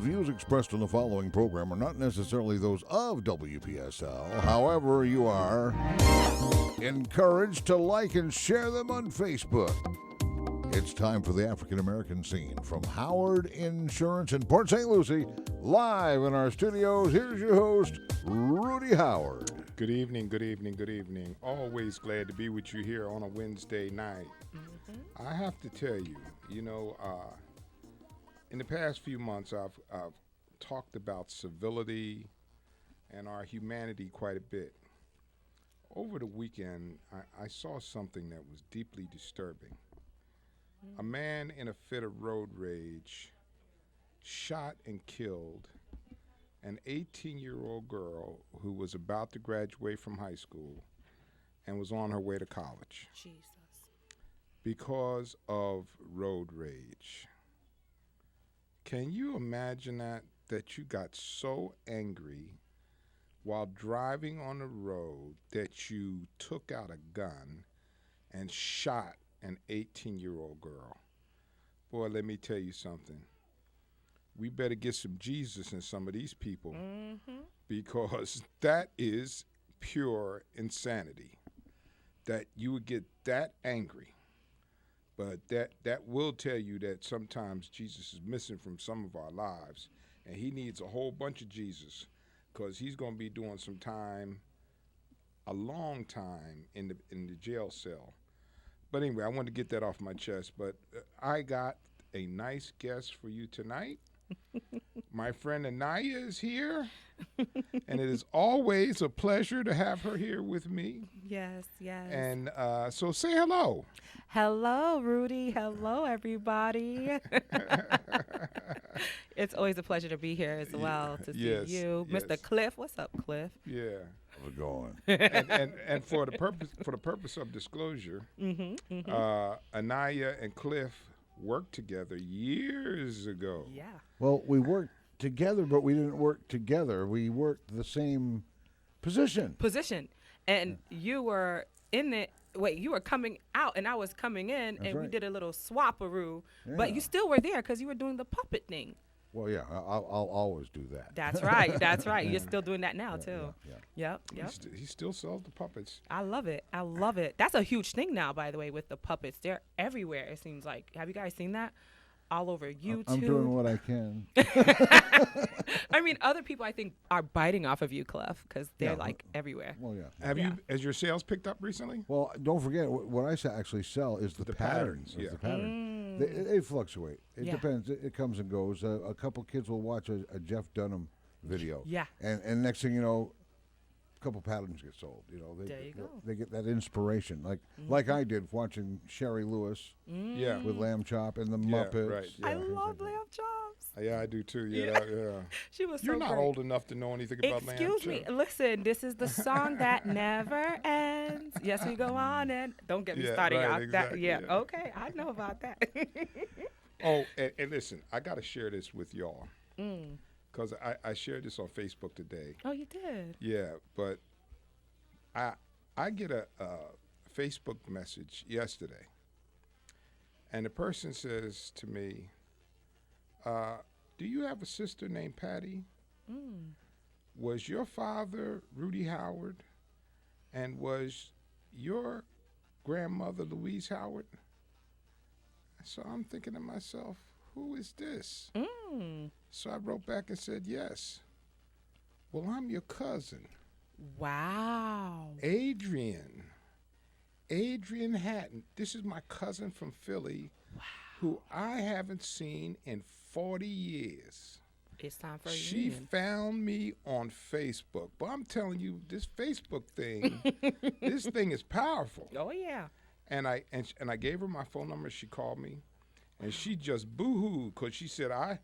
views expressed in the following program are not necessarily those of WPSL. However, you are encouraged to like and share them on Facebook. It's time for the African American scene from Howard Insurance in Port St. Lucie. Live in our studios, here's your host, Rudy Howard. Good evening, good evening, good evening. Always glad to be with you here on a Wednesday night. I have to tell you, in the past few months, I've talked about civility and our humanity quite a bit. Over the weekend, I saw something that was deeply disturbing. A man in a fit of road rage shot and killed an 18-year-old girl who was about to graduate from high school and was on her way to college. Jesus. Because of road rage. Can you imagine that you got so angry while driving on the road that you took out a gun and shot an 18-year-old girl? Boy, let me tell you something. We better get some Jesus in some of these people because that is pure insanity, that you would get that angry. But that will tell you that sometimes Jesus is missing from some of our lives, and he needs a whole bunch of Jesus because he's going to be doing some time, a long time, in the jail cell. But anyway, I wanted to get that off my chest. But I got a nice guest for you tonight. My friend Anaya is here, and it is always a pleasure to have her here with me. Yes, yes. And so say hello. Hello, Rudy. Hello, everybody. It's always a pleasure to be here as well, to see you. Yes. Mr. Cliff. What's up, Cliff? Yeah. How's it going? And for the purpose of disclosure, Anaya and Cliff worked together years ago. Yeah. Well, we worked together, but we didn't work together. We worked the same position. And you were in it. Wait, you were coming out and I was coming in. That's and we right. did a little swap-a-roo. Yeah. But you still were there because you were doing the puppet thing. Well, yeah, I'll always do that. That's right. That's right. You're still doing that now, too. Yeah. Yep. He still sells the puppets. I love it. That's a huge thing now, by the way, with the puppets. They're everywhere, it seems like. Have you guys seen that? All over YouTube. I'm doing what I can. I mean, other people, I think, are biting off of you, Cliff, because they're, everywhere. Well, yeah. Has your sales picked up recently? Well, don't forget, what I actually sell is the patterns. Yeah. The pattern. They fluctuate. It depends. It comes and goes. A couple kids will watch a Jeff Dunham video. Yeah. And next thing you know, a couple patterns get sold. There you go. They get that inspiration, like I did watching Sherry Lewis with Lamb Chop and the Muppets. Right. I love Lamb Chops. Yeah, I do too. Yeah. She was so You're not great. old enough to know anything about Lamb Chop. Excuse me. Listen, this is the song that never ends. Yes, we go on and don't get me started. Right, out. exactly, That, okay, I know about that. Oh, and listen, I got to share this with y'all because I shared this on Facebook today. Oh, you did? Yeah, but I get a Facebook message yesterday, and the person says to me, do you have a sister named Patty? Was your father Rudy Howard, and was your grandmother Louise Howard? So I'm thinking to myself, who is this? So I wrote back and said, yes. Well, I'm your cousin. Wow. Adrian Hatton. This is my cousin from Philly, who I haven't seen in 40 years. It's time for a She reunion. found me on Facebook. But I'm telling you, this Facebook thing, this thing is powerful. Oh, yeah. And I gave her my phone number. She called me, and she just boo-hooed because she said, I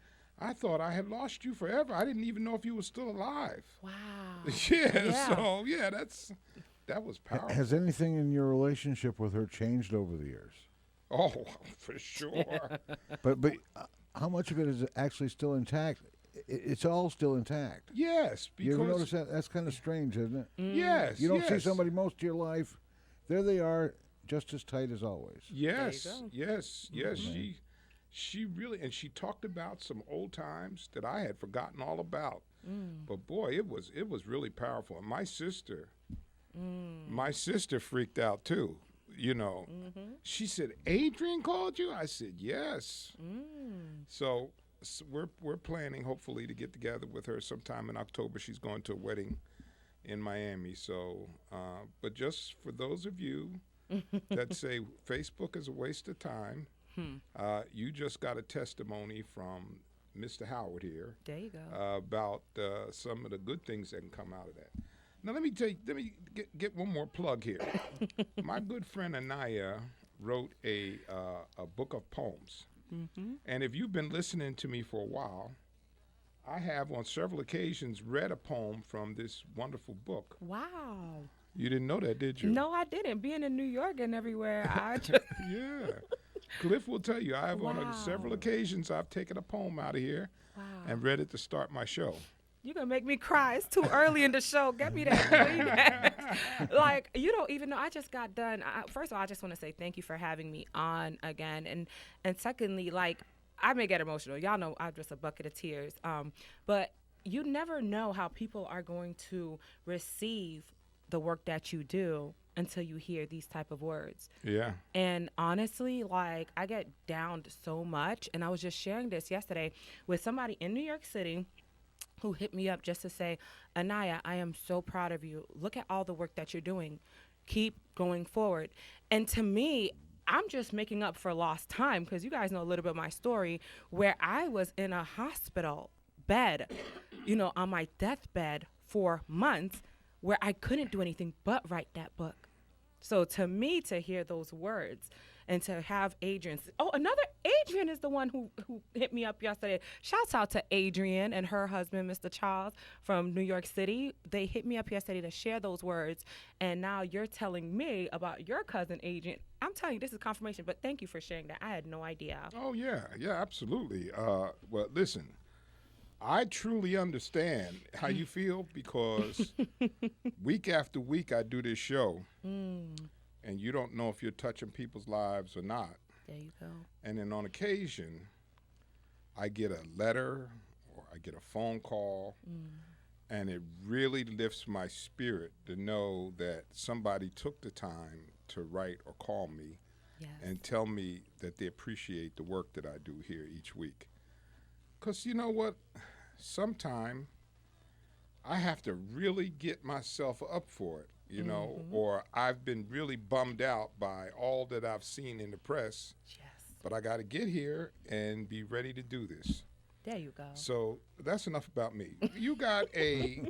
thought I had lost you forever. I didn't even know if you were still alive. Wow. Yeah. So that was powerful. Has anything in your relationship with her changed over the years? Oh, for sure. But how much of it is actually still intact? It's all still intact. Yes, because You ever notice that? That's kind of strange, isn't it? Yes, You don't see yes. somebody most of your life. There they are, just as tight as always. Yes, There you go. yes, yes. She really, and she talked about some old times that I had forgotten all about. But boy, it was really powerful. And my sister freaked out too. You know, she said, "Adrian called you?" I said, "Yes." So we're planning hopefully to get together with her sometime in October. She's going to a wedding in Miami. So, but just for those of you that say Facebook is a waste of time, you just got a testimony from Mr. Howard here. There you go. About some of the good things that can come out of that. Now let me get one more plug here. My good friend Anaya wrote a book of poems, and if you've been listening to me for a while, I have on several occasions read a poem from this wonderful book. Wow. You didn't know that, did you? No, I didn't. Being in New York and everywhere, I just Yeah. Cliff will tell you, I have on several occasions I've taken a poem out of here and read it to start my show. You're going to make me cry. It's too early in the show. Get me that. Like, you don't even know. I just got done. First of all, I just want to say thank you for having me on again. And secondly, like, I may get emotional. Y'all know I'm just a bucket of tears. But you never know how people are going to receive the work that you do until you hear these type of words. Yeah. And honestly, like, I get downed so much. And I was just sharing this yesterday with somebody in New York City who hit me up just to say, Anaya, I am so proud of you. Look at all the work that you're doing. Keep going forward. And to me, I'm just making up for lost time, because you guys know a little bit of my story, where I was in a hospital bed, you know, on my deathbed for months, where I couldn't do anything but write that book. So to me, to hear those words and to have Adrian, another Adrian is the one who hit me up yesterday. Shouts out to Adrian and her husband, Mr. Charles, from New York City. They hit me up yesterday to share those words. And now you're telling me about your cousin, Adrian. I'm telling you, this is confirmation, but thank you for sharing that. I had no idea. Oh, yeah. Yeah, absolutely. Well, listen, I truly understand how you feel, because week after week I do this show, and you don't know if you're touching people's lives or not. There you go. And then on occasion, I get a letter or I get a phone call, and it really lifts my spirit to know that somebody took the time to write or call me and tell me that they appreciate the work that I do here each week. Because you know what? Sometime I have to really get myself up for it, you know, or I've been really bummed out by all that I've seen in the press. Yes. But I got to get here and be ready to do this. There you go. So that's enough about me. You got a,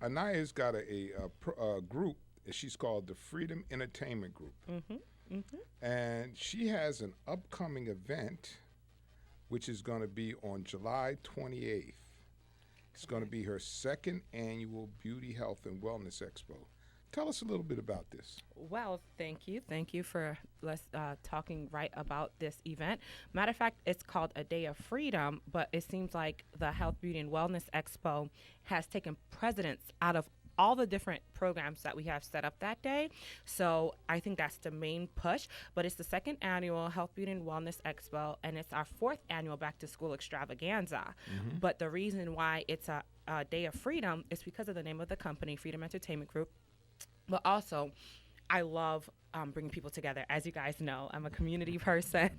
Anaya's got a group. She's called the Freedom Entertainment Group. And she has an upcoming event, which is going to be on July 28th. It's going to be her second annual Beauty, Health, and Wellness Expo. Tell us a little bit about this. Well, thank you. Thank you for talking right about this event. Matter of fact, it's called A Day of Freedom, but it seems like the Health, Beauty, and Wellness Expo has taken precedence out of all the different programs that we have set up that day. So I think that's the main push. But it's the second annual Health, Beauty, and Wellness Expo, and it's our fourth annual Back to School Extravaganza. But the reason why it's a Day of Freedom is because of the name of the company, Freedom Entertainment Group. But also, I love bringing people together. As you guys know, I'm a community person.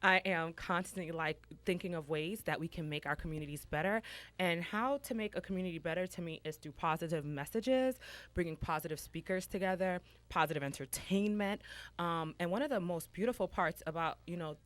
I am constantly thinking of ways that we can make our communities better. And how to make a community better to me is through positive messages, bringing positive speakers together, positive entertainment. And one of the most beautiful parts about,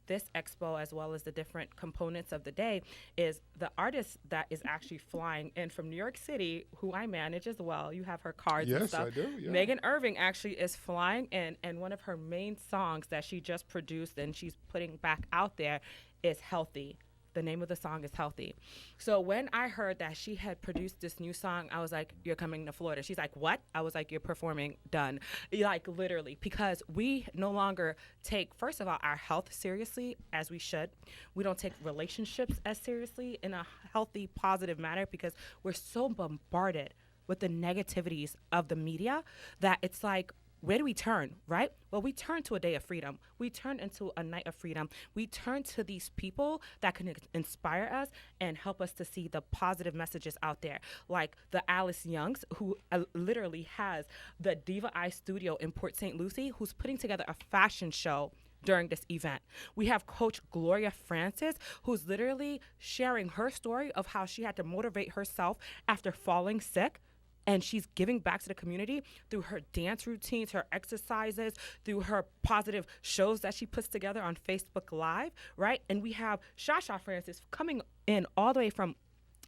this expo, as well as the different components of the day, is the artist that is actually flying in from New York City, who I manage as well. You have her cards and stuff. Yes, I do. Yeah. Megan Irving actually is flying in, and one of her main songs that she just produced and she's putting back out there is Healthy. The name of the song is Healthy. So when I heard that she had produced this new song, I was like, you're coming to Florida. She's like, what? I was like, you're performing, done. Literally, because we no longer take, first of all, our health seriously as we should. We don't take relationships as seriously in a healthy, positive manner, because we're so bombarded with the negativities of the media that it's like where do we turn, right? Well, we turn to a day of freedom. We turn into a night of freedom. We turn to these people that can inspire us and help us to see the positive messages out there, like the Alice Youngs, who literally has the Diva Eye Studio in Port St. Lucie, who's putting together a fashion show during this event. We have Coach Gloria Francis, who's literally sharing her story of how she had to motivate herself after falling sick. And she's giving back to the community through her dance routines, her exercises, through her positive shows that she puts together on Facebook Live, right? And we have Shasha Francis coming in all the way from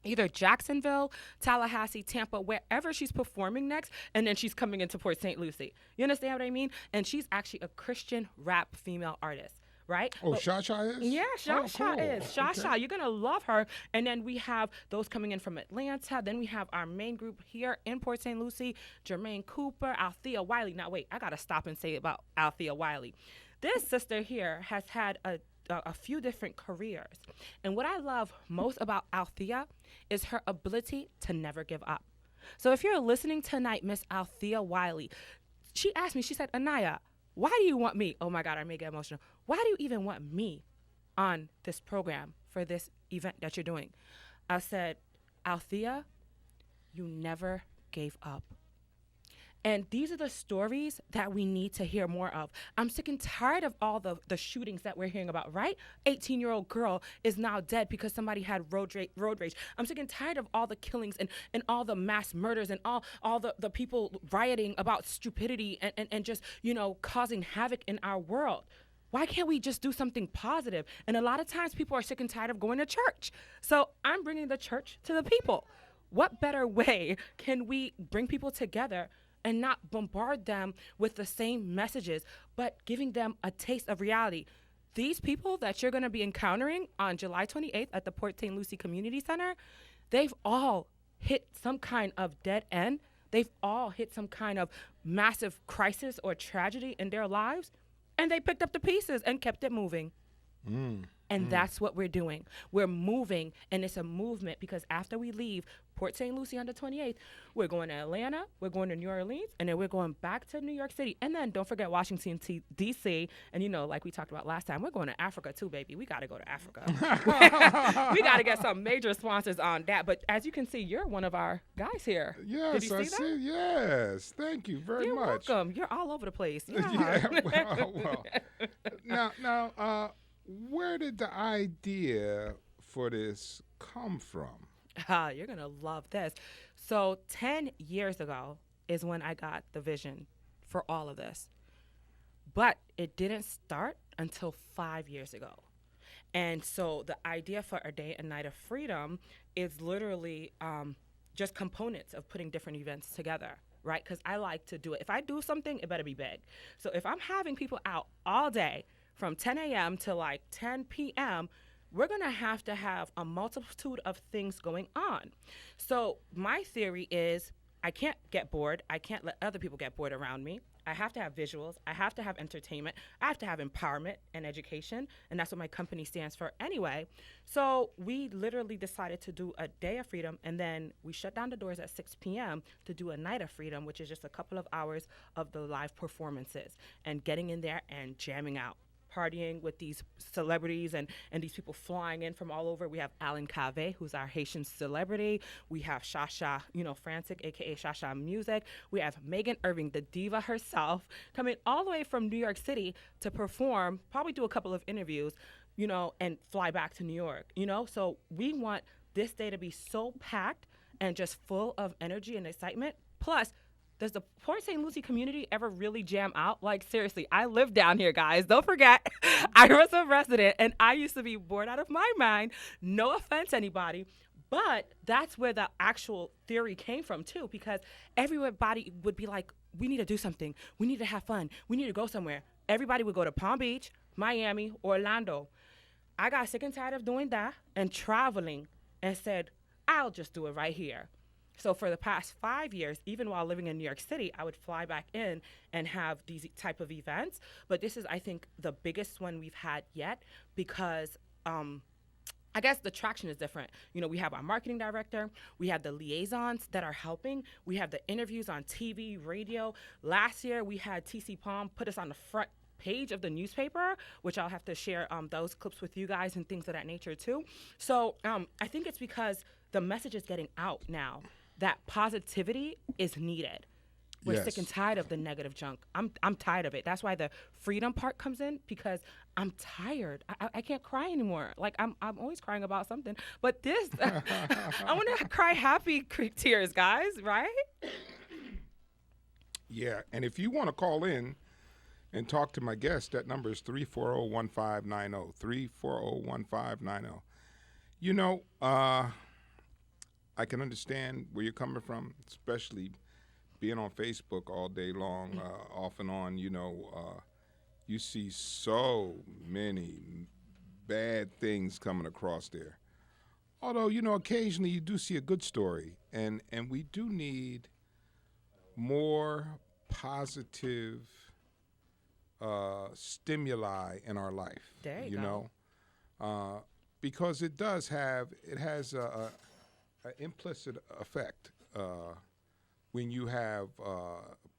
either Jacksonville, Tallahassee, Tampa, wherever she's performing next, and then she's coming into Port St. Lucie. You understand what I mean? And she's actually a Christian rap female artist. Right? Oh, Shasha is? Yeah, Shasha cool. is. Shasha, Okay. you're going to love her. And then we have those coming in from Atlanta. Then we have our main group here in Port St. Lucie, Jermaine Cooper, Althea Wiley. Now, wait, I got to stop and say about Althea Wiley. This sister here has had a few different careers. And what I love most about Althea is her ability to never give up. So if you're listening tonight, Miss Althea Wiley, she asked me, she said, Anaya, why do you want me? Oh my God, I may get emotional. Why do you even want me on this program for this event that you're doing? I said, Althea, you never gave up. And these are the stories that we need to hear more of. I'm sick and tired of all the shootings that we're hearing about, right? 18-year-old girl is now dead because somebody had road rage. I'm sick and tired of all the killings and all the mass murders and all the people rioting about stupidity and just, causing havoc in our world. Why can't we just do something positive? And a lot of times people are sick and tired of going to church. So I'm bringing the church to the people. What better way can we bring people together and not bombard them with the same messages, but giving them a taste of reality? These people that you're going to be encountering on July 28th at the Port St. Lucie Community Center, they've all hit some kind of dead end. They've all hit some kind of massive crisis or tragedy in their lives, and they picked up the pieces and kept it moving. And that's what we're doing. We're moving, and it's a movement because after we leave Port St. Lucie on the 28th, we're going to Atlanta, we're going to New Orleans, and then we're going back to New York City. And then don't forget Washington, D.C. And, like we talked about last time, we're going to Africa too, baby. We got to go to Africa. We got to get some major sponsors on that. But as you can see, you're one of our guys here. Yes, Did you see that? Yes, thank you very You're much. welcome. You're all over the place. Yeah, well. Now, where did the idea for this come from? You're going to love this. So 10 years ago is when I got the vision for all of this. But it didn't start until 5 years ago. And so the idea for A Day and Night of Freedom is literally just components of putting different events together, right? Because I like to do it. If I do something, it better be big. So if I'm having people out all day from 10 a.m. to like 10 p.m., we're going to have a multitude of things going on. So my theory is I can't get bored. I can't let other people get bored around me. I have to have visuals. I have to have entertainment. I have to have empowerment and education. And that's what my company stands for anyway. So we literally decided to do a day of freedom. And then we shut down the doors at 6 p.m. to do a night of freedom, which is just a couple of hours of the live performances and getting in there and jamming out, partying with these celebrities and these people flying in from all over. We have Alan Cave, who's our Haitian celebrity. We have Shasha, Frantic, a.k.a. Shasha Music. We have Megan Irving, the diva herself, coming all the way from New York City to perform, probably do a couple of interviews, and fly back to New York, So we want this day to be so packed and just full of energy and excitement. Plus, does the Port St. Lucie community ever really jam out? Like, seriously, I live down here, guys. Don't forget, I was a resident, and I used to be bored out of my mind. No offense, anybody. But that's where the actual theory came from, too, because everybody would be like, we need to do something. We need to have fun. We need to go somewhere. Everybody would go to Palm Beach, Miami, Orlando. I got sick and tired of doing that and traveling and said, I'll just do it right here. So for the past 5 years, even while living in New York City, I would fly back in and have these type of events. But this is, I think, the biggest one we've had yet because I guess the traction is different. You know, we have our marketing director, we have the liaisons that are helping, we have the interviews on TV, radio. Last year, we had TC Palm put us on the front page of the newspaper, which I'll have to share those clips with you guys and things of that nature too. So I think it's because the message is getting out now that positivity is needed. We're sick and tired of the negative junk. I'm tired of it. That's why the freedom part comes in, because I'm tired. I can't cry anymore. Like I'm always crying about something. But this, I want to cry happy tears, guys. Right? Yeah, and if you want to call in and talk to my guest, that number is 340-1590. 340-1590. You know, I can understand where you're coming from, especially being on Facebook all day long, off and on. You know, you see so many bad things coming across there. Although, you know, occasionally you do see a good story, and we do need more positive stimuli in our life. There you go. know, because it has a implicit effect when you have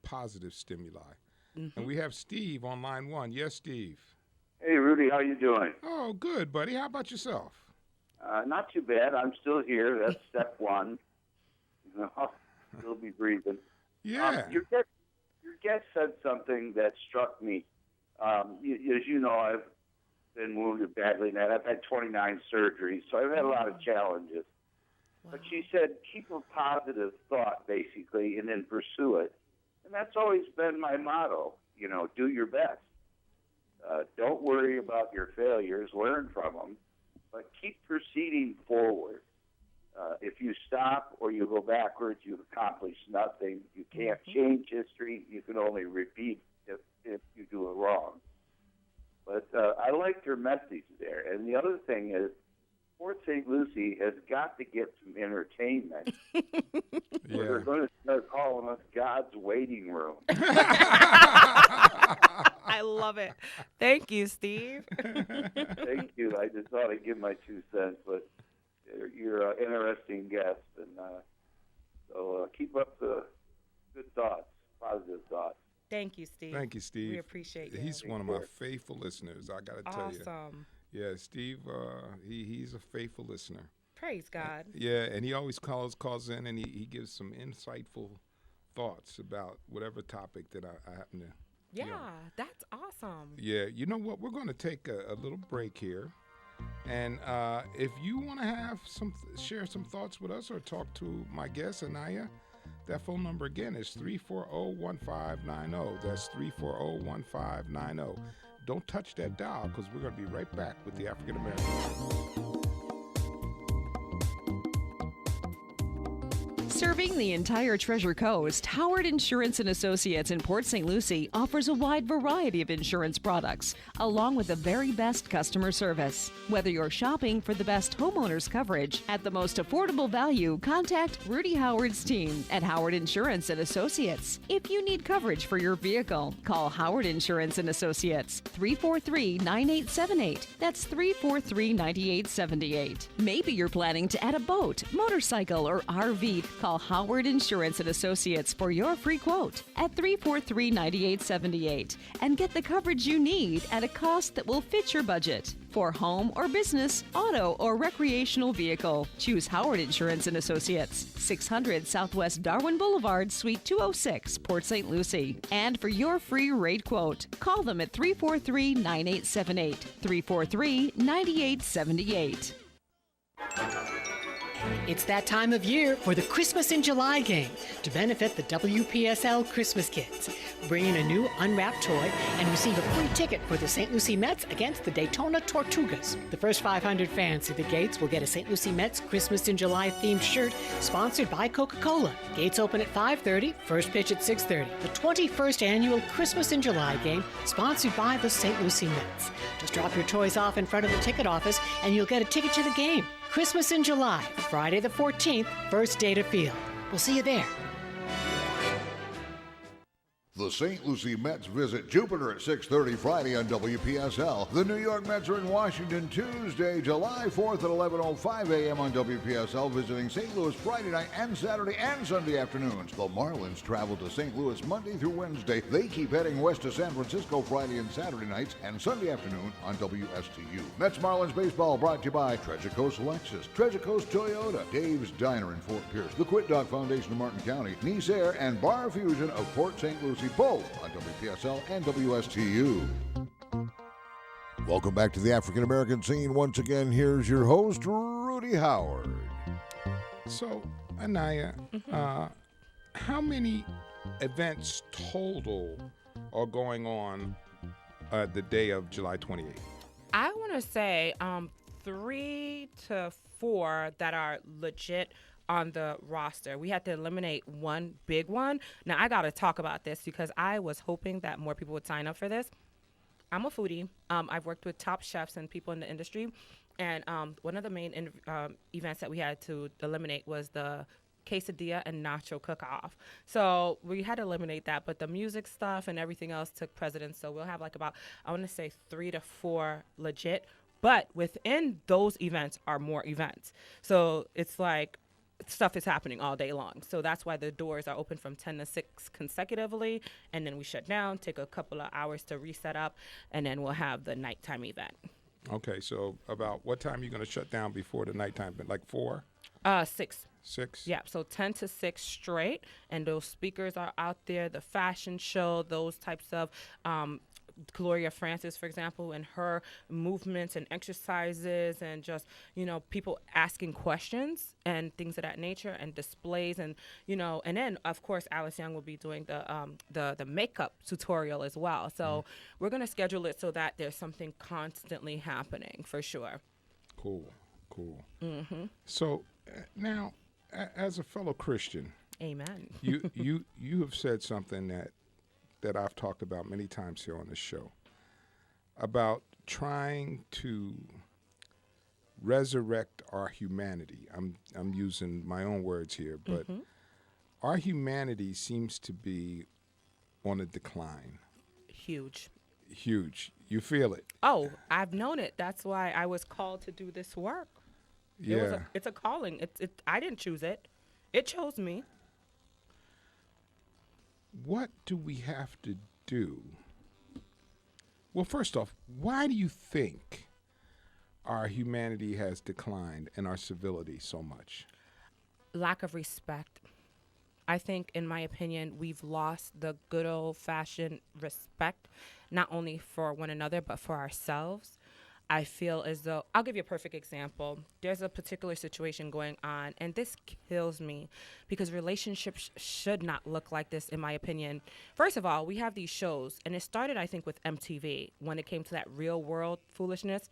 positive stimuli. Mm-hmm. And we have Steve on line 1. Yes, Steve. Hey, Rudy, how you doing? Oh, good, buddy. How about yourself? Not too bad. I'm still here. That's step one. Still be breathing. Yeah. Your guest said something that struck me. As you know, I've been wounded badly, and I've had 29 surgeries, so I've had a lot of challenges. Wow. But she said, keep a positive thought, basically, and then pursue it. And that's always been my motto, you know, do your best. Don't worry about your failures, learn from them, but keep proceeding forward. If you stop or you go backwards, you've accomplished nothing. You can't change history. You can only repeat if you do it wrong. But I liked her message there. And the other thing is, Port St. Lucie has got to get some entertainment. Or they're going to start calling us God's waiting room. I love it. Thank you, Steve. Thank you. I just thought I'd give my 2 cents, but you're an interesting guest. And so keep up the good thoughts, positive thoughts. Thank you, Steve. Thank you, Steve. We appreciate you. He's one of my faithful listeners, I got to tell you. Awesome. Yeah, Steve, he's a faithful listener. Praise God. Yeah, and he always calls in, and he gives some insightful thoughts about whatever topic that I happen to. Yeah, that's awesome. Yeah, you know what? We're going to take a little break here. And if you want to share some thoughts with us or talk to my guest, Anaya, that phone number again is 340-1590. That's 340-1590. Don't touch that dial, because we're going to be right back with the African American. Serving the entire Treasure Coast, Howard Insurance and Associates in Port St. Lucie offers a wide variety of insurance products, along with the very best customer service. Whether you're shopping for the best homeowners coverage at the most affordable value, contact Rudy Howard's team at Howard Insurance and Associates. If you need coverage for your vehicle, call Howard Insurance and Associates, 343-9878. That's 343-9878. Maybe you're planning to add a boat, motorcycle, or RV. Call Howard Insurance and Associates for your free quote at 343-9878 and get the coverage you need at a cost that will fit your budget. For home or business, auto, or recreational vehicle, choose Howard Insurance and Associates, 600 Southwest Darwin Boulevard, Suite 206, Port St. Lucie. And for your free rate quote, call them at 343-9878, 343-9878. It's that time of year for the Christmas in July game to benefit the WPSL Christmas Kids. Bring in a new unwrapped toy and receive a free ticket for the St. Lucie Mets against the Daytona Tortugas. The first 500 fans through the gates will get a St. Lucie Mets Christmas in July themed shirt sponsored by Coca-Cola. Gates open at 5:30, first pitch at 6:30. The 21st annual Christmas in July game sponsored by the St. Lucie Mets. Just drop your toys off in front of the ticket office and you'll get a ticket to the game. Christmas in July, Friday the 14th, first day to field. We'll see you there. The St. Lucie Mets visit Jupiter at 6:30 Friday on WPSL. The New York Mets are in Washington Tuesday, July 4th at 11:05 a.m. on WPSL, visiting St. Louis Friday night and Saturday and Sunday afternoons. The Marlins travel to St. Louis Monday through Wednesday. They keep heading west to San Francisco Friday and Saturday nights and Sunday afternoon on WSTU. Mets Marlins baseball brought to you by Treasure Coast Lexus, Treasure Coast Toyota, Dave's Diner in Fort Pierce, the Quit Dog Foundation of Martin County, Nice Air, and Bar Fusion of Port St. Lucie, both on WPSL and WSTU. Welcome back to the African American scene. Once again, here's your host, Rudy Howard. So, Anaya, how many events total are going on the day of July 28th? I want to say 3 to 4 that are legit on the roster. We had to eliminate one big one. Now, I got to talk about this because I was hoping that more people would sign up for this. I'm a foodie. I've worked with top chefs and people in the industry. And one of the main events that we had to eliminate was the quesadilla and nacho cook-off. So we had to eliminate that. But the music stuff and everything else took precedence. So we'll have like about, I want to say 3 to 4 legit. But within those events are more events. So it's like, stuff is happening all day long. So that's why the doors are open from 10 to 6 consecutively, and then we shut down, take a couple of hours to reset up, and then we'll have the nighttime event. Okay, so about what time are you going to shut down before the nighttime? Like 4? 6. 6? Yeah, so 10 to 6 straight, and those speakers are out there, the fashion show, those types of Gloria Francis, for example, and her movements and exercises and just, people asking questions and things of that nature and displays and, and then, of course, Alice Young will be doing the makeup tutorial as well. So we're going to schedule it so that there's something constantly happening for sure. Cool. Mm-hmm. So now, as a fellow Christian, amen. you have said something that I've talked about many times here on this show, about trying to resurrect our humanity. I'm using my own words here, but our humanity seems to be on a decline. Huge. You feel it? Oh, I've known it. That's why I was called to do this work. Yeah. It's a calling. I didn't choose it. It chose me. What do we have to do? Well, first off, why do you think our humanity has declined and our civility so much? Lack of respect. I think, in my opinion, we've lost the good old-fashioned respect, not only for one another, but for ourselves. I feel as though, I'll give you a perfect example. There's a particular situation going on, and this kills me because relationships should not look like this, in my opinion. First of all, we have these shows, and it started, I think, with MTV when it came to that real world foolishness.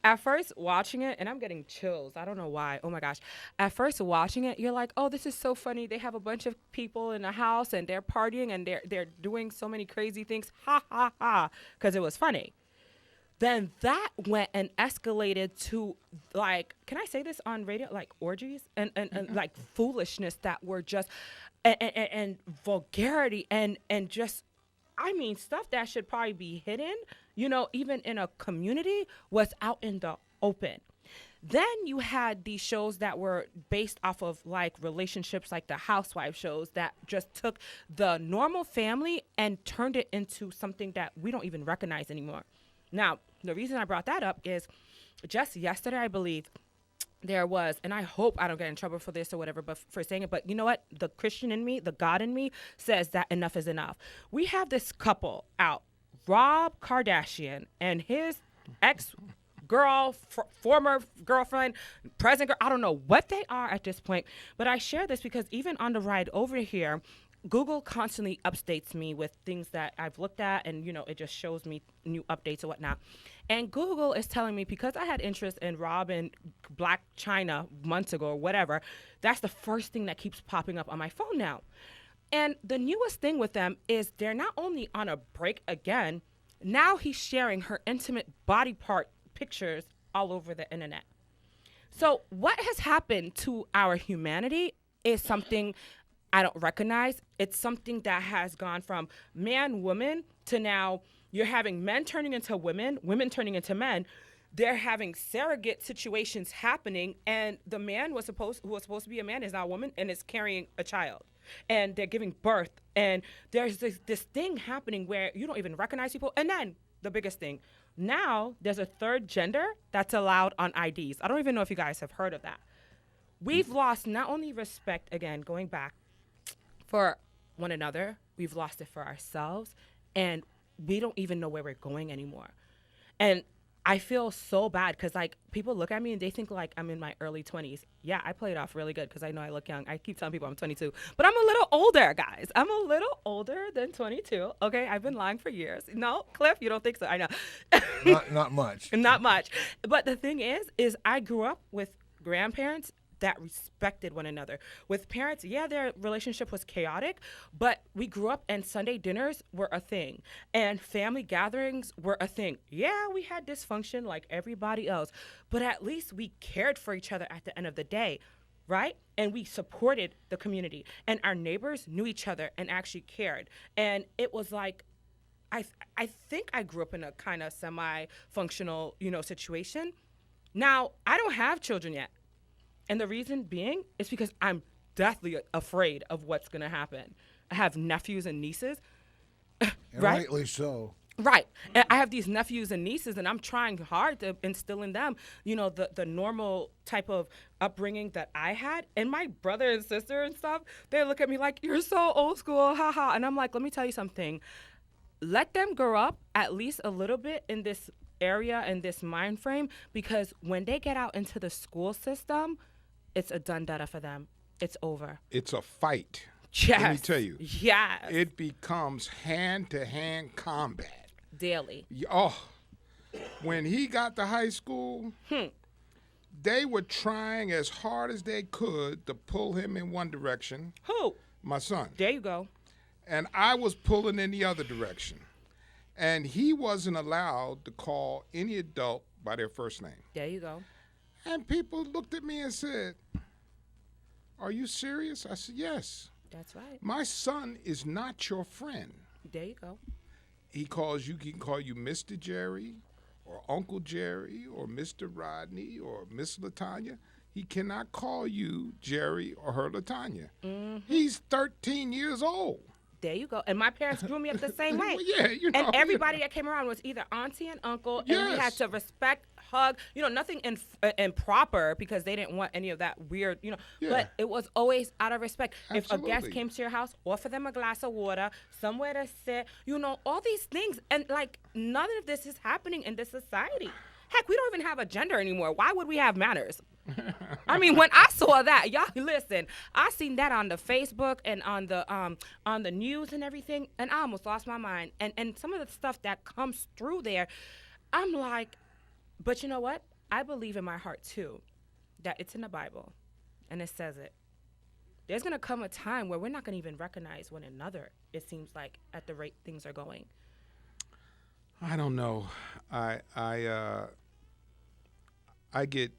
At first watching it, and I'm getting chills, I don't know why, oh my gosh. At first watching it, you're like, oh, this is so funny. They have a bunch of people in a house, and they're partying, and they're doing so many crazy things, ha, ha, ha, because it was funny. Then that went and escalated to, like, can I say this on radio? Like orgies and like foolishness that were just, and vulgarity and just, I mean, stuff that should probably be hidden, even in a community, was out in the open. Then you had these shows that were based off of like relationships, like the housewife shows that just took the normal family and turned it into something that we don't even recognize anymore. Now, the reason I brought that up is just yesterday, I believe, there was, and I hope I don't get in trouble for this or whatever, but for saying it, but you know what? The Christian in me, the God in me says that enough is enough. We have this couple out, Rob Kardashian and his former girlfriend, present girl, I don't know what they are at this point, but I share this because even on the ride over here, Google constantly updates me with things that I've looked at, and, it just shows me new updates and whatnot. And Google is telling me, because I had interest in Rob and Black China months ago or whatever, that's the first thing that keeps popping up on my phone now. And the newest thing with them is they're not only on a break again, now he's sharing her intimate body part pictures all over the internet. So what has happened to our humanity is something I don't recognize. It's something that has gone from man, woman to now you're having men turning into women, women turning into men. They're having surrogate situations happening, and the man who was supposed to be a man is now a woman and is carrying a child. And they're giving birth. And there's this thing happening where you don't even recognize people. And then the biggest thing, now there's a third gender that's allowed on IDs. I don't even know if you guys have heard of that. We've lost not only respect, again, going back, for one another, we've lost it for ourselves, and we don't even know where we're going anymore. And I feel so bad because, like, people look at me and they think, like, I'm in my early 20s. Yeah, I play it off really good because I know I look young. I keep telling people I'm 22. But I'm a little older, guys. I'm a little older than 22. Okay, I've been lying for years. No, Cliff, you don't think so? I know. Not much. Not much. But the thing is I grew up with grandparents that respected one another. With parents, yeah, their relationship was chaotic, but we grew up and Sunday dinners were a thing. And family gatherings were a thing. Yeah, we had dysfunction like everybody else, but at least we cared for each other at the end of the day, right? And we supported the community. And our neighbors knew each other and actually cared. And it was like, I think I grew up in a kind of semi-functional, situation. Now, I don't have children yet. And the reason being is because I'm deathly afraid of what's going to happen. I have nephews and nieces. And right? rightly so. Right. And I have these nephews and nieces, and I'm trying hard to instill in them, the normal type of upbringing that I had. And my brother and sister and stuff, they look at me like, you're so old school, haha. And I'm like, let me tell you something. Let them grow up at least a little bit in this area and this mind frame, because when they get out into the school system, it's a done data for them. It's over. It's a fight. Yes. Let me tell you. Yes. It becomes hand-to-hand combat. Daily. Oh, when he got to high school, they were trying as hard as they could to pull him in one direction. Who? My son. There you go. And I was pulling in the other direction. And he wasn't allowed to call any adult by their first name. There you go. And people looked at me and said, "Are you serious?" I said, "Yes." That's right. My son is not your friend. There you go. He can call you Mr. Jerry or Uncle Jerry or Mr. Rodney or Miss LaTanya. He cannot call you Jerry or her LaTanya. Mm-hmm. He's 13 years old. There you go. And my parents grew me up the same way. Well, yeah, and everybody that came around was either auntie and uncle, and we had to respect, hug, nothing improper, because they didn't want any of that weird, But it was always out of respect. Absolutely. If a guest came to your house, offer them a glass of water, somewhere to sit, all these things. And, like, none of this is happening in this society. Heck, we don't even have a gender anymore. Why would we have manners? I mean, when I saw that, y'all listen, I seen that on the Facebook and on the news and everything, and I almost lost my mind. And some of the stuff that comes through there, I'm like, but you know what? I believe in my heart too that it's in the Bible, and it says it. There's gonna come a time where we're not gonna even recognize one another. It seems like at the rate things are going. I don't know. I get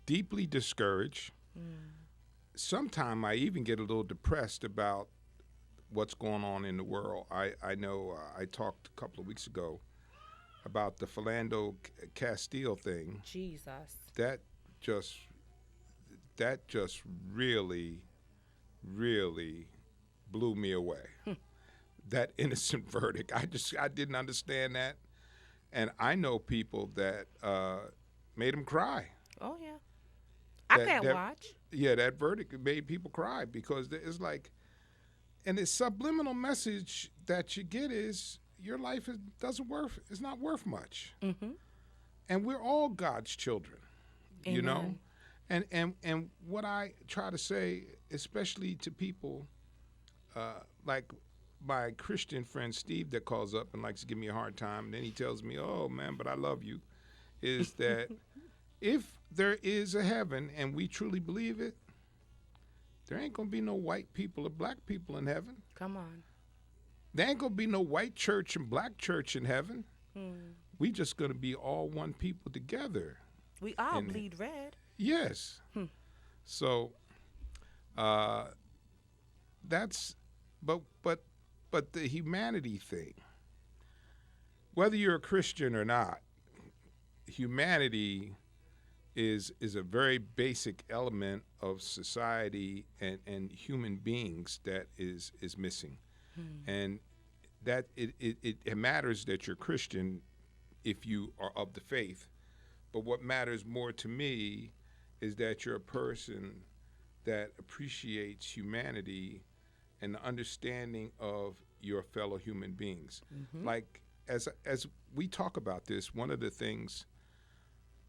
deeply discouraged. Sometimes I even get a little depressed about what's going on in the world. I know I talked a couple of weeks ago about the Philando Castile thing. Jesus. That just really, really blew me away. That innocent verdict. I didn't understand that. And I know people that made them cry. Oh, yeah. I can't watch. Yeah, that verdict made people cry, because it's like, and the subliminal message that you get is your life is not worth much. Mm-hmm. And we're all God's children, Amen. And what I try to say, especially to people like my Christian friend Steve that calls up and likes to give me a hard time, and then he tells me, "Oh man, but I love you," is that if there is a heaven and we truly believe it, there ain't gonna be no white people or black people in heaven. Come on. There ain't gonna be no white church and black church in heaven. We just gonna be all one people together. We all bleed red. Yes. So but the humanity thing, whether you're a Christian or not, humanity is a very basic element of society and human beings that is missing. And that it matters that you're Christian if you are of the faith. But what matters more to me is that you're a person that appreciates humanity and the understanding of your fellow human beings. Like, as we talk about this, one of the things,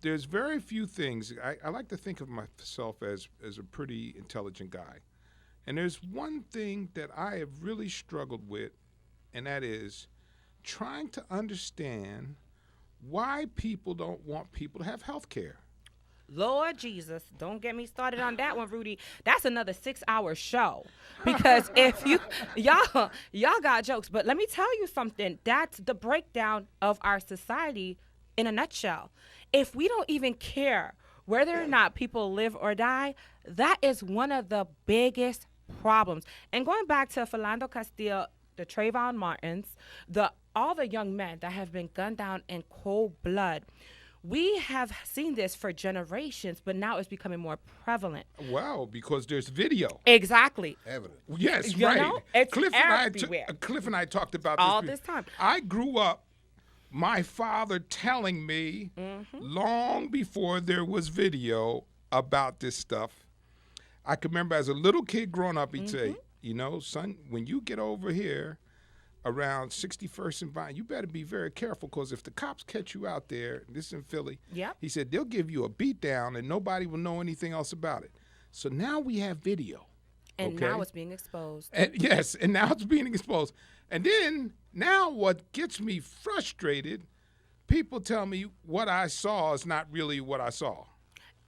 there's very few things, I like to think of myself as a pretty intelligent guy. And there's one thing that I have really struggled with, and that is trying to understand why people don't want people to have health care. Lord Jesus, don't get me started on that one, Rudy. That's another 6-hour show. Because if y'all got jokes, but let me tell you something. That's the breakdown of our society in a nutshell. If we don't even care whether or not people live or die, that is one of the biggest problems. And going back to Philando Castile, the Trayvon Martins, all the young men that have been gunned down in cold blood, we have seen this for generations, but now it's becoming more prevalent. Wow, because there's video. Exactly. Evidence. Yes, You right. know, it's Cliff everywhere. Cliff and I talked about All this. this time. I grew up, my father telling me long before there was video about this stuff. I can remember as a little kid growing up, he'd say, you know, son, when you get over here around 61st and Vine, you better be very careful, because if the cops catch you out there, this is in Philly, he said, they'll give you a beat down and nobody will know anything else about it. So now we have video. And now it's being exposed. And yes, and now it's being exposed. And then now what gets me frustrated, people tell me what I saw is not really what I saw.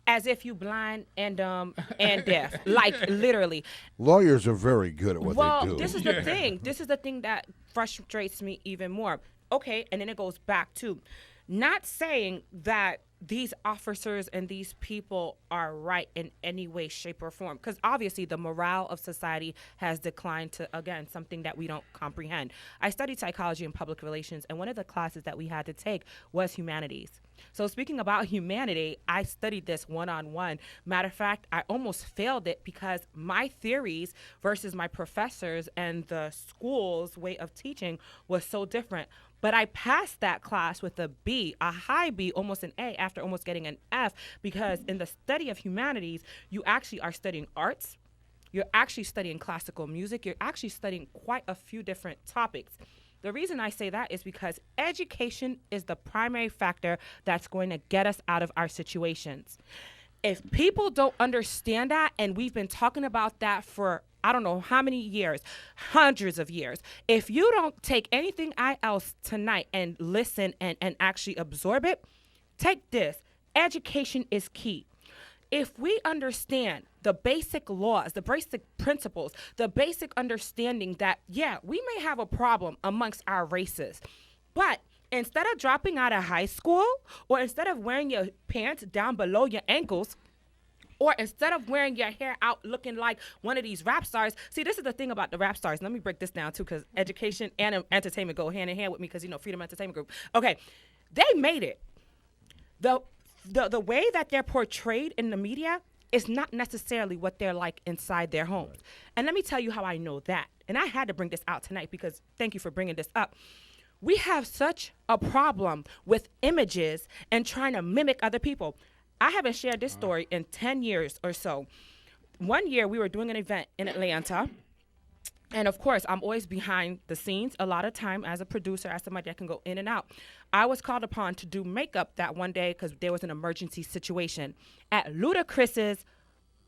As if you blind and deaf, like literally. Lawyers are very good at what they do. Well, this is the thing. This is the thing that frustrates me even more. Okay, and then it goes back to not saying that these officers and these people are right in any way, shape, or form, because obviously the morale of society has declined to, again, something that we don't comprehend. I studied psychology and public relations, and one of the classes that we had to take was humanities. So speaking about humanity, I studied this one-on-one. Matter of fact, I almost failed it because my theories versus my professors and the school's way of teaching was so different. But I passed that class with a B, a high B, almost an A, after almost getting an F, because in the study of humanities, you actually are studying arts, you're actually studying classical music, you're actually studying quite a few different topics. The reason I say that is because education is the primary factor that's going to get us out of our situations. If people don't understand that, and we've been talking about that for I don't know how many years, hundreds of years. If you don't take anything else tonight and listen and actually absorb it, take this. Education is key. If we understand the basic laws, the basic principles, the basic understanding that, yeah, we may have a problem amongst our races, but instead of dropping out of high school, or instead of wearing your pants down below your ankles, or instead of wearing your hair out looking like one of these rap stars. See, this is the thing about the rap stars. Let me break this down, too, because education and entertainment go hand in hand with me because, you know, Freedom Entertainment Group. Okay, they made it. The way that they're portrayed in the media is not necessarily what they're like inside their homes. And let me tell you how I know that. And I had to bring this out tonight because thank you for bringing this up. We have such a problem with images and trying to mimic other people. I haven't shared this story in 10 years or so. One year we were doing an event in Atlanta. And of course, I'm always behind the scenes a lot of time as a producer, as somebody that can go in and out. I was called upon to do makeup that one day because there was an emergency situation at Ludacris's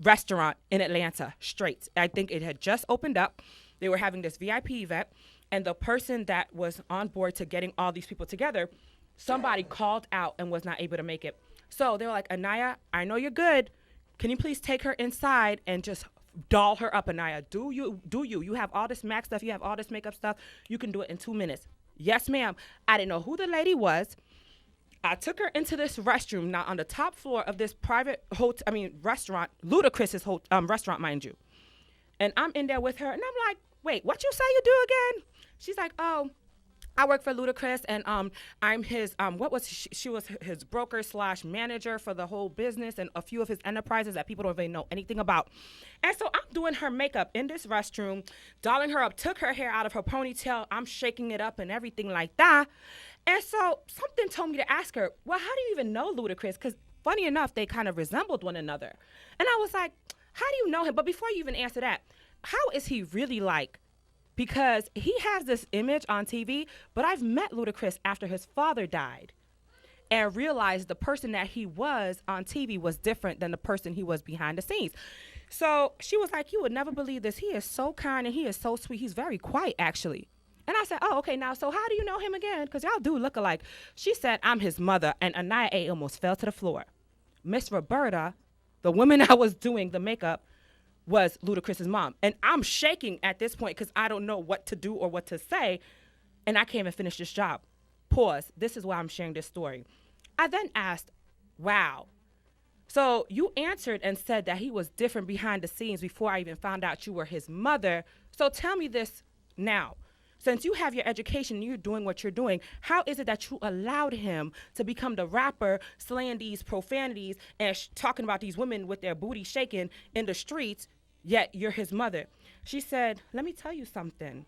restaurant in Atlanta, Straits. I think it had just opened up. They were having this VIP event. And the person that was on board to getting all these people together, somebody called out and was not able to make it. So they were like, Anaya, I know you're good. Can you please take her inside and just doll her up, Anaya? Do you? You have all this MAC stuff. You have all this makeup stuff. You can do it in 2 minutes. Yes, ma'am. I didn't know who the lady was. I took her into this restroom. Now, on the top floor of this private restaurant, Ludacris's restaurant, mind you. And I'm in there with her, and I'm like, wait, what you say you do again? She's like, oh, I work for Ludacris, and I'm his she was his broker / manager for the whole business and a few of his enterprises that people don't even know anything about. And so I'm doing her makeup in this restroom, dolling her up, took her hair out of her ponytail. I'm shaking it up and everything like that. And so something told me to ask her, well, how do you even know Ludacris? Because funny enough, they kind of resembled one another. And I was like, how do you know him? But before you even answer that, how is he really like? Because he has this image on TV, but I've met Ludacris after his father died and realized the person that he was on TV was different than the person he was behind the scenes. So she was like, you would never believe this. He is so kind and he is so sweet. He's very quiet, actually. And I said, oh, okay, now, so how do you know him again? Because y'all do look alike. She said, I'm his mother, and Anaya A. almost fell to the floor. Miss Roberta, the woman I was doing the makeup, was Ludacris's mom. And I'm shaking at this point because I don't know what to do or what to say, and I can't even finish this job. Pause. This is why I'm sharing this story. I then asked, wow. So you answered and said that he was different behind the scenes before I even found out you were his mother. So tell me this now. Since you have your education and you're doing what you're doing, how is it that you allowed him to become the rapper, slaying these profanities and talking about these women with their booty shaking in the streets, yet you're his mother? She said, let me tell you something.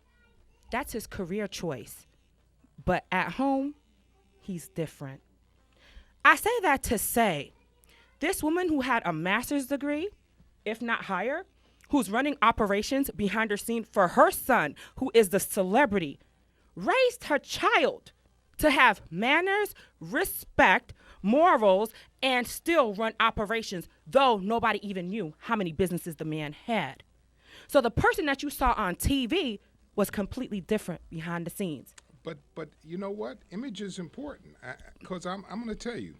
That's his career choice. But at home, he's different. I say that to say, this woman who had a master's degree, if not higher, who's running operations behind her scene for her son, who is the celebrity, raised her child to have manners, respect, morals, and still run operations, though nobody even knew how many businesses the man had. So the person that you saw on TV was completely different behind the scenes. But you know what? Image is important, because I'm going to tell you.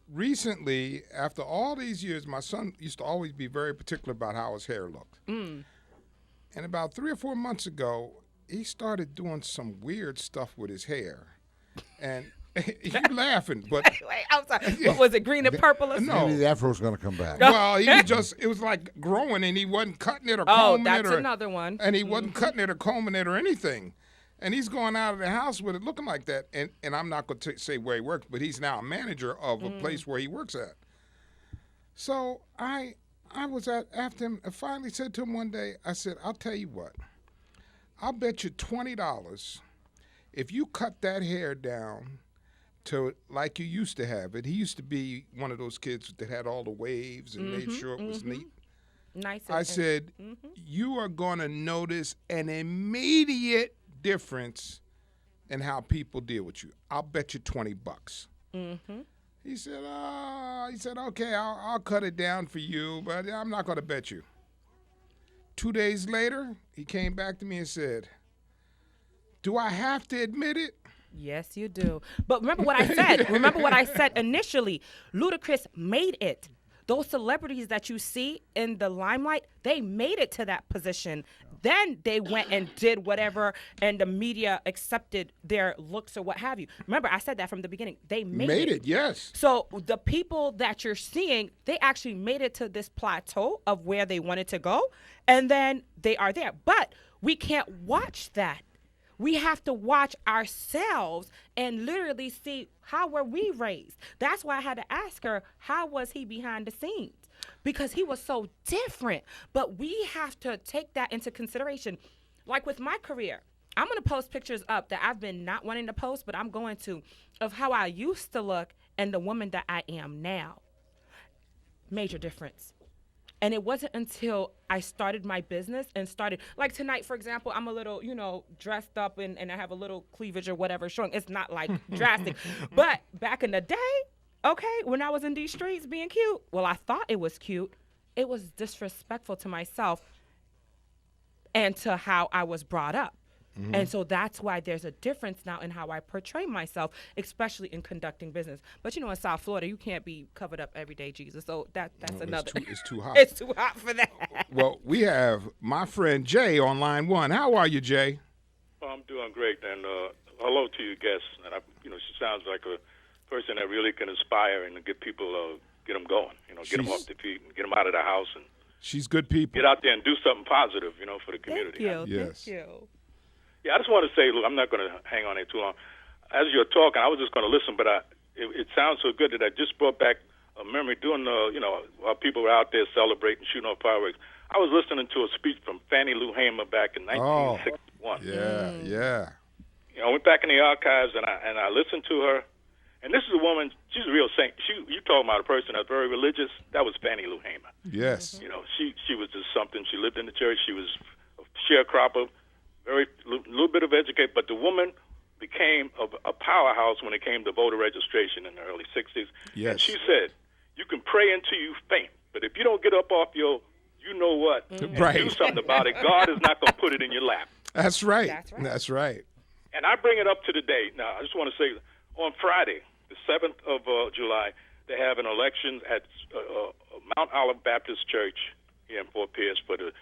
Recently, after all these years, my son used to always be very particular about how his hair looked. And about 3 or 4 months ago, he started doing some weird stuff with his hair. And you're laughing, but... Wait, I'm sorry. What was it, green and purple or something? No. Maybe the afro's going to come back. Well, he was just, it was like growing, and he wasn't cutting it or combing it. Oh, that's another one. And he wasn't cutting it or combing it or anything. And he's going out of the house with it looking like that. And I'm not going to say where he works, but he's now a manager of a place where he works at. So I was after him. I finally said to him one day, I said, I'll tell you what. I'll bet you $20 if you cut that hair down to like you used to have it. He used to be one of those kids that had all the waves and made sure it was neat. Nice. I said, you are going to notice an immediate difference in how people deal with you. I'll bet you $20. He said, okay, I'll cut it down for you, but I'm not going to bet you. 2 days later, he came back to me and said, do I have to admit it? Yes, you do. But remember what I said. Remember what I said initially. Ludacris made it. Those celebrities that you see in the limelight, they made it to that position. Then they went and did whatever, and the media accepted their looks or what have you. Remember, I said that from the beginning. They made it. Yes. So the people that you're seeing, they actually made it to this plateau of where they wanted to go, and then they are there. But we can't watch that. We have to watch ourselves and literally see how were we raised. That's why I had to ask her, how was he behind the scenes? Because he was so different. But we have to take that into consideration. Like with my career, I'm going to post pictures up that I've been not wanting to post, but I'm going to, of how I used to look and the woman that I am now. Major difference. And it wasn't until I started my business and started, like tonight, for example, I'm a little, dressed up and I have a little cleavage or whatever showing. It's not like drastic. But back in the day, okay, when I was in these streets being cute, well, I thought it was cute. It was disrespectful to myself and to how I was brought up. And so that's why there's a difference now in how I portray myself, especially in conducting business. But in South Florida, you can't be covered up every day, Jesus. So that's another. It's too hot. It's too hot for that. Well, we have my friend Jay on line one. How are you, Jay? Well, I'm doing great, and hello to your guests. And she sounds like a person that really can inspire and get people, get them going. Get them off their feet, and get them out of the house, and She's good people. get out there and do something positive, for the community. Thank you. Yes. Thank you. Yeah, I just want to say, look, I'm not going to hang on there too long. As you're talking, I was just going to listen, but it sounds so good that I just brought back a memory doing, while people were out there celebrating, shooting off fireworks. I was listening to a speech from Fannie Lou Hamer back in 1961. Yeah. I went back in the archives and I listened to her. And this is a woman, she's a real saint. You talking about a person that's very religious, that was Fannie Lou Hamer. Yes. She was just something. She lived in the church. She was a sharecropper, very little bit of education, but the woman became a powerhouse when it came to voter registration in the early 60s. Yes. And she said, you can pray until you faint, but if you don't get up off your you-know-what and do something about it, God is not going to put it in your lap. That's right. That's right. And I bring it up to the day. Now, I just want to say, on Friday, the 7th of July, they have an election at Mount Olive Baptist Church here in Fort Pierce for the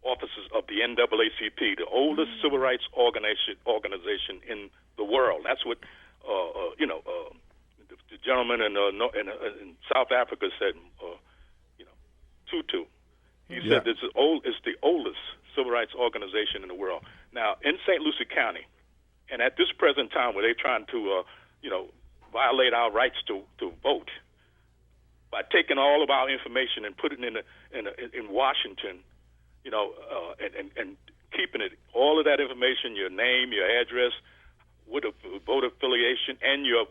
offices of the NAACP, the oldest civil rights organization in the world. That's what the gentleman in South Africa said. Tutu. He said this is the oldest civil rights organization in the world. Now, in St. Lucie County, and at this present time, where they're trying to violate our rights to vote by taking all of our information and putting it in Washington. And keeping it, all of that information, your name, your address, with a voter affiliation, and your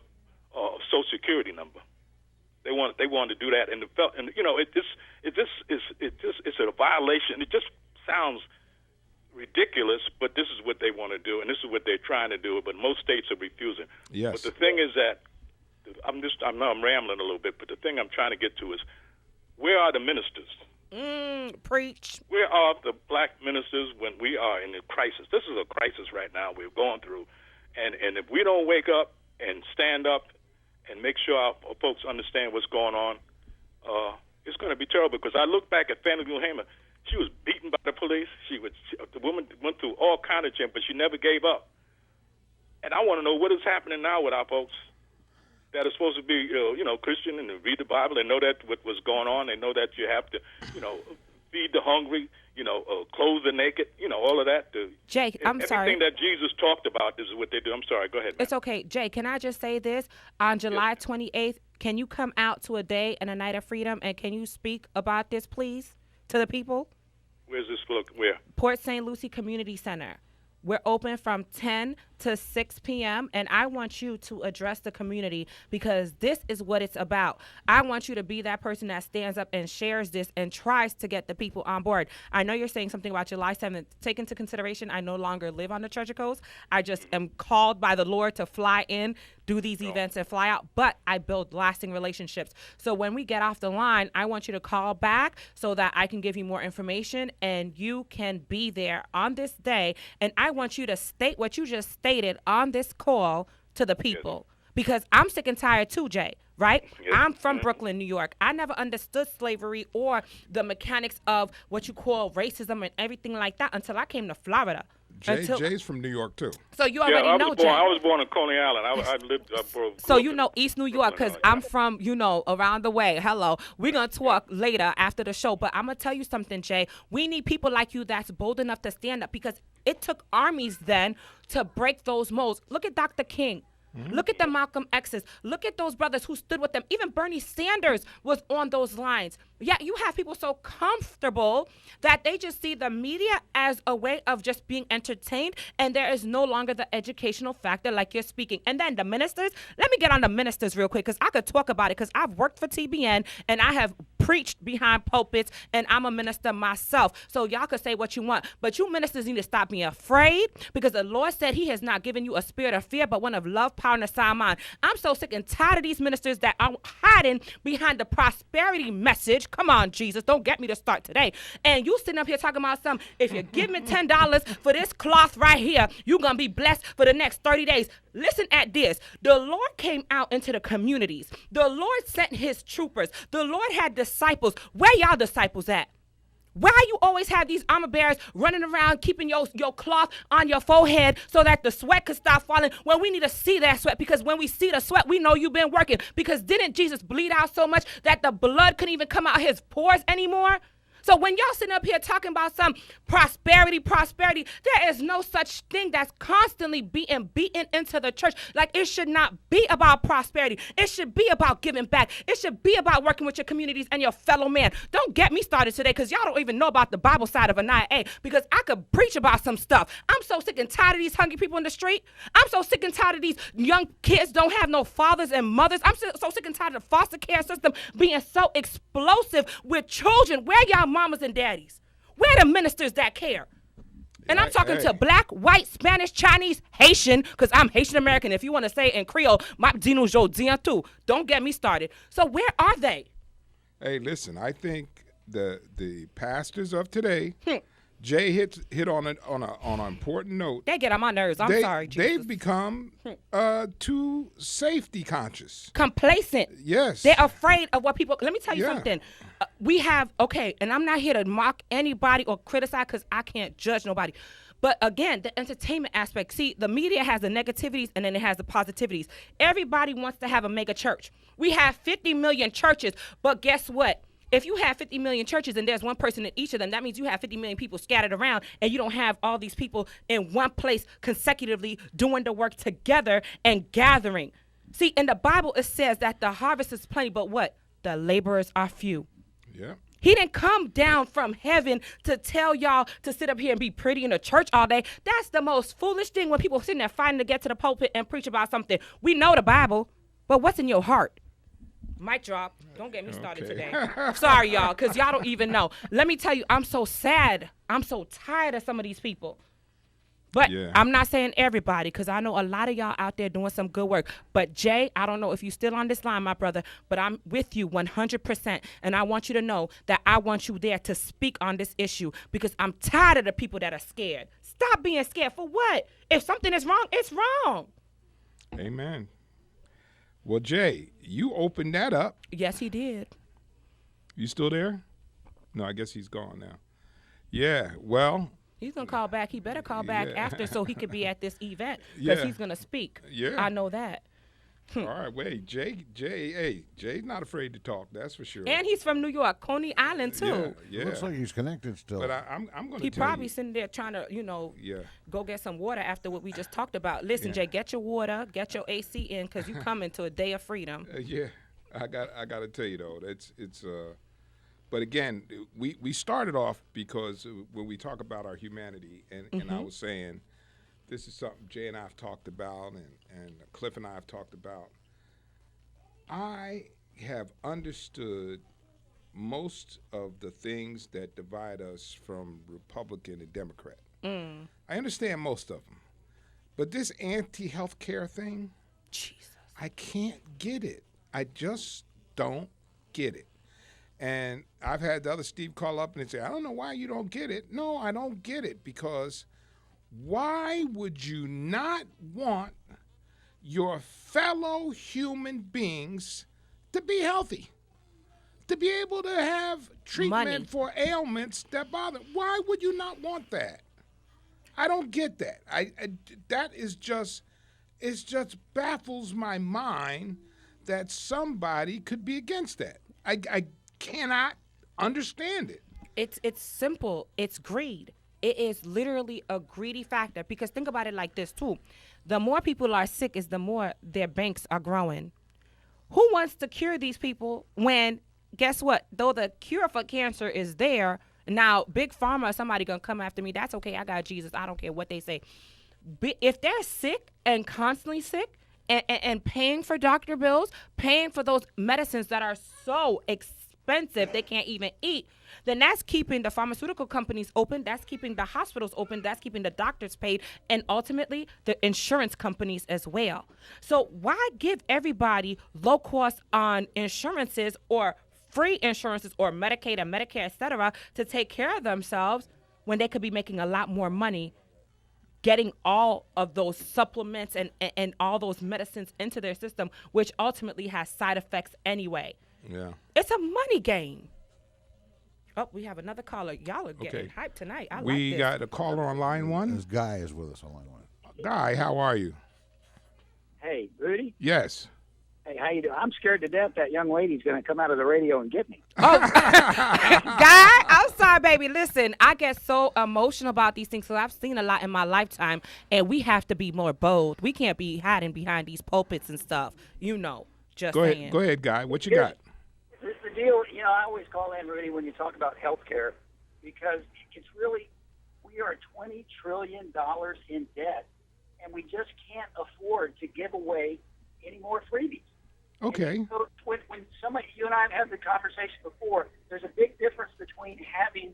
Social Security number. They wanted to do that, and it's a violation. It just sounds ridiculous, but this is what they want to do, and this is what they're trying to do. But most states are refusing. Yes. But the thing is that I know I'm rambling a little bit, but the thing I'm trying to get to is, where are the ministers? Preach. Where are the black ministers when we are in a crisis? This is a crisis right now we're going through. And if we don't wake up and stand up and make sure our folks understand what's going on, it's going to be terrible. Because I look back at Fannie Lou Hamer. She was beaten by the police. The woman went through all kind of jam, but she never gave up. And I want to know what is happening now with our folks that are supposed to be, Christian and read the Bible and know that what's going on. They know that you have to, feed the hungry, clothe the naked, all of that. Jay, I'm sorry. Everything that Jesus talked about, this is what they do. I'm sorry. Go ahead, ma'am. It's okay. Jay, can I just say this? On July 28th, can you come out to a day and a night of freedom, and can you speak about this, please, to the people? Where's this look? Where? Port St. Lucie Community Center. We're open from 10 to 6 p.m., and I want you to address the community because this is what it's about. I want you to be that person that stands up and shares this and tries to get the people on board. I know you're saying something about July 7th. Take into consideration, I no longer live on the Treasure Coast. I just am called by the Lord to fly in, do these events, and fly out, but I build lasting relationships. So when we get off the line, I want you to call back so that I can give you more information and you can be there on this day. And I want you to state what you just stated on this call to the people because I'm sick and tired too, Jay, right? I'm from Brooklyn, New York. I never understood slavery or the mechanics of what you call racism and everything like that until I came to Florida. Jay's from New York, too. So you already know, Jay. I was born in Coney Island. I lived so you know East New York because I'm from, around the way. Hello. We're going to talk later after the show. But I'm going to tell you something, Jay. We need people like you that's bold enough to stand up because it took armies then to break those molds. Look at Dr. King. Look at the Malcolm X's. Look at those brothers who stood with them. Even Bernie Sanders was on those lines. Yeah, you have people so comfortable that they just see the media as a way of just being entertained, and there is no longer the educational factor like you're speaking. And then the ministers, let me get on the ministers real quick because I could talk about it because I've worked for TBN and I have preached behind pulpits and I'm a minister myself. So y'all could say what you want, but you ministers need to stop being afraid because the Lord said he has not given you a spirit of fear, but one of love, power, and a sound mind. I'm so sick and tired of these ministers that are hiding behind the prosperity message. Come on, Jesus, don't get me to start today. And you sitting up here talking about something. If you give me $10 for this cloth right here, you're going to be blessed for the next 30 days. Listen at this. The Lord came out into the communities. The Lord sent his troopers. The Lord had disciples. Where y'all disciples at? Why you always have these armor bearers running around keeping your cloth on your forehead so that the sweat could stop falling when we need to see that sweat? Because when we see the sweat, we know you've been working. Because didn't Jesus bleed out so much that the blood couldn't even come out his pores anymore? So when y'all sitting up here talking about some prosperity, there is no such thing that's constantly being beaten into the church. Like, it should not be about prosperity. It should be about giving back. It should be about working with your communities and your fellow man. Don't get me started today, because y'all don't even know about the Bible side of Anaya, because I could preach about some stuff. I'm so sick and tired of these hungry people in the street. I'm so sick and tired of these young kids don't have no fathers and mothers. I'm so sick and tired of the foster care system being so explosive with children. Where y'all mamas and daddies? Where the ministers that care? And I'm talking to black, white, Spanish, Chinese, Haitian, because I'm Haitian American. If you want to say it in Creole, my dino jo dien too. Don't get me started. So where are they? Hey, listen, I think the pastors of today, Jay hit on an important note. They get on my nerves. I'm sorry, Jesus. They've become too safety conscious. Complacent. Yes. They're afraid of what people. Let me tell you something. We have, and I'm not here to mock anybody or criticize, because I can't judge nobody. But again, the entertainment aspect. See, the media has the negativities and then it has the positivities. Everybody wants to have a mega church. We have 50 million churches, but guess what? If you have 50 million churches and there's one person in each of them, that means you have 50 million people scattered around, and you don't have all these people in one place consecutively doing the work together and gathering. See, in the Bible, it says that the harvest is plenty, but what? The laborers are few. Yeah. He didn't come down from heaven to tell y'all to sit up here and be pretty in the church all day. That's the most foolish thing, when people sitting there fighting to get to the pulpit and preach about something. We know the Bible, but what's in your heart? Mic drop. Don't get me started today. Sorry, y'all, because y'all don't even know. Let me tell you, I'm so sad. I'm so tired of some of these people. But I'm not saying everybody, because I know a lot of y'all out there doing some good work. But Jay, I don't know if you're still on this line, my brother, but I'm with you 100%. And I want you to know that I want you there to speak on this issue, because I'm tired of the people that are scared. Stop being scared. For what? If something is wrong, it's wrong. Amen. Well, Jay, you opened that up. Yes, he did. You still there? No, I guess he's gone now. Yeah, well. He's going to call back. He better call back after, so he could be at this event, because he's going to speak. Yeah. I know that. All right, wait, Jay's not afraid to talk, that's for sure. And he's from New York, Coney Island, too. Yeah. Looks like he's connected still. But I'm going to tell you. He probably sitting there trying to, go get some water after what we just talked about. Listen, Jay, get your water, get your AC in, because you coming to a day of freedom. I got to tell you, though, but again, we started off because when we talk about our humanity, and I was saying, this is something Jay and I have talked about, and Cliff and I have talked about. I have understood most of the things that divide us from Republican and Democrat. I understand most of them. But this anti-healthcare thing, Jesus, I can't get it. I just don't get it. And I've had the other Steve call up and say, I don't know why you don't get it. No, I don't get it, because why would you not want your fellow human beings to be healthy, to be able to have treatment for ailments that bother? Why would you not want that? I don't get that. That is just, it just baffles my mind that somebody could be against that. I cannot understand it. It's simple. It's greed. It is literally a greedy factor, because think about it like this too. The more people are sick is the more their banks are growing. Who wants to cure these people when, guess what? Though the cure for cancer is there, now Big Pharma or somebody gonna come after me. That's okay. I got Jesus. I don't care what they say. If they're sick and constantly sick and paying for doctor bills, paying for those medicines that are so expensive they can't even eat, then that's keeping the pharmaceutical companies open, that's keeping the hospitals open, that's keeping the doctors paid, and ultimately the insurance companies as well. So why give everybody low cost on insurances or free insurances or Medicaid and Medicare, et cetera, to take care of themselves when they could be making a lot more money getting all of those supplements and all those medicines into their system, which ultimately has side effects anyway. Yeah. It's a money game. Oh, we have another caller. Y'all are getting hyped tonight. I like this. We got a caller on line one. This guy is with us on line one. Guy, how are you? Hey, Rudy? Yes. Hey, how you doing? I'm scared to death that young lady's going to come out of the radio and get me. Oh, Guy, I'm sorry, baby. Listen, I get so emotional about these things because I've seen a lot in my lifetime, and we have to be more bold. We can't be hiding behind these pulpits and stuff. Just Go saying. ahead. Go ahead, Guy. What you got? This is the deal. I always call in, Rudy, when you talk about health care, because it's really, we are $20 trillion in debt, and we just can't afford to give away any more freebies. Okay. So when you and I have had the conversation before, there's a big difference between having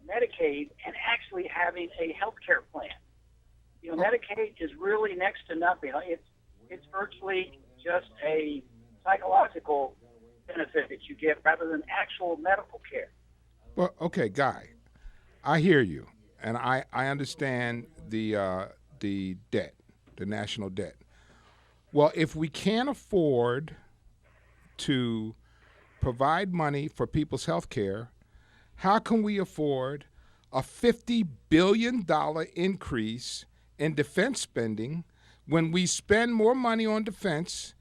Medicaid and actually having a health care plan. Medicaid is really next to nothing. It's virtually just a psychological benefit that you get rather than actual medical care. Well, okay, Guy, I hear you, and I understand the debt, the national debt. Well, if we can't afford to provide money for people's health care, how can we afford a $50 billion increase in defense spending when we spend more money on defense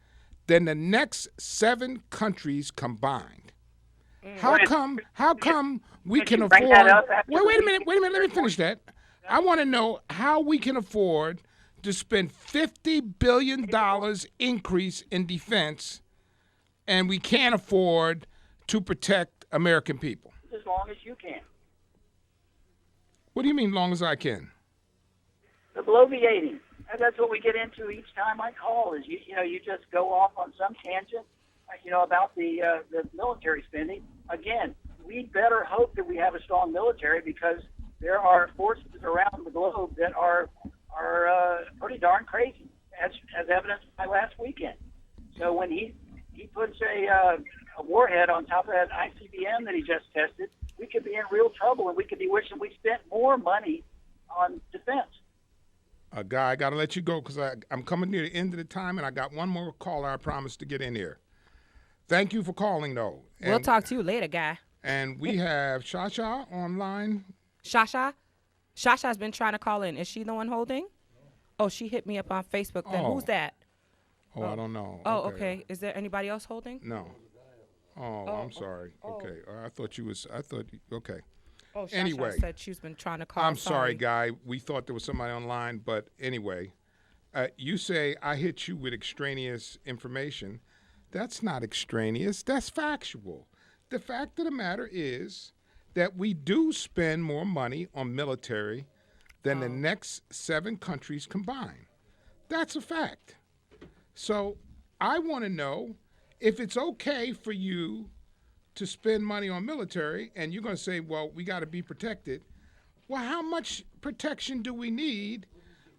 than the next 7 countries combined? How come we can afford – wait a minute, let me finish that. I want to know how we can afford to spend $50 billion increase in defense, and we can't afford to protect American people. As long as you can. What do you mean, long as I can? The bloviating. And that's what we get into each time I call. Is you just go off on some tangent, about the military spending. Again, we better hope that we have a strong military because there are forces around the globe that are pretty darn crazy, as evidenced by last weekend. So when he puts a warhead on top of that ICBM that he just tested, we could be in real trouble, and we could be wishing we spent more money on defense. Guy, I got to let you go because I'm coming near the end of the time, and I got one more caller I promised to get in here. Thank you for calling, though. We'll talk to you later, Guy. And we have Shasha online. Shasha? Shasha's been trying to call in. Is she the one holding? Oh, she hit me up on Facebook. Then who's that? Oh, I don't know. Oh, okay. Is there anybody else holding? No. Oh, I'm sorry. Okay. Okay. Oh, Shasha anyway, said she's been trying to call. I'm sorry, Guy. We thought there was somebody online, but anyway, you say I hit you with extraneous information. That's not extraneous. That's factual. The fact of the matter is that we do spend more money on military than the next 7 countries combined. That's a fact. So I want to know if it's okay for you to spend money on military and you're going to say, well, we got to be protected. Well, how much protection do we need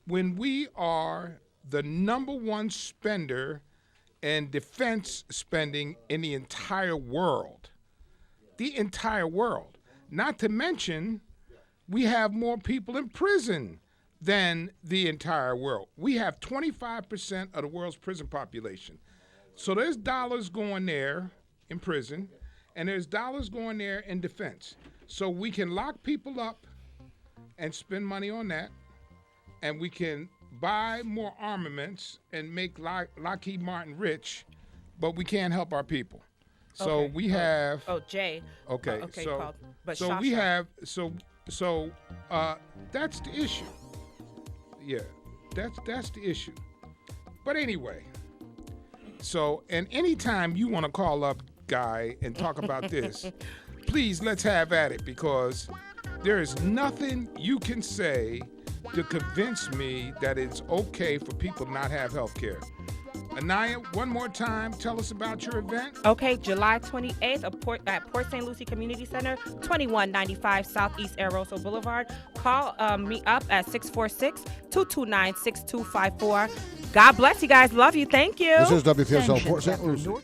when we are the number 1 spender in defense spending in the entire world? The entire world. Not to mention, we have more people in prison than the entire world. We have 25% of the world's prison population. So there's dollars going there in prison, and there's dollars going there in defense. So we can lock people up and spend money on that, and we can buy more armaments and make Lockheed Martin rich, but we can't help our people. So okay. We have. Oh, Jay. Okay. Okay. So Paul. But so Shasha. we have. So that's the issue. Yeah, that's the issue. But anyway. So, and anytime you want to call up, Guy, and talk about this, please let's have at it, because there is nothing you can say to convince me that it's okay for people to not have health care. Anaya, one more time, tell us about your event. Okay, July 28th at Port St. Lucie Community Center, 2195 Southeast Air Rosso Boulevard. Call me up at 646-229-6254. God bless you guys. Love you. Thank you. This is WPSL Port St. Lucie.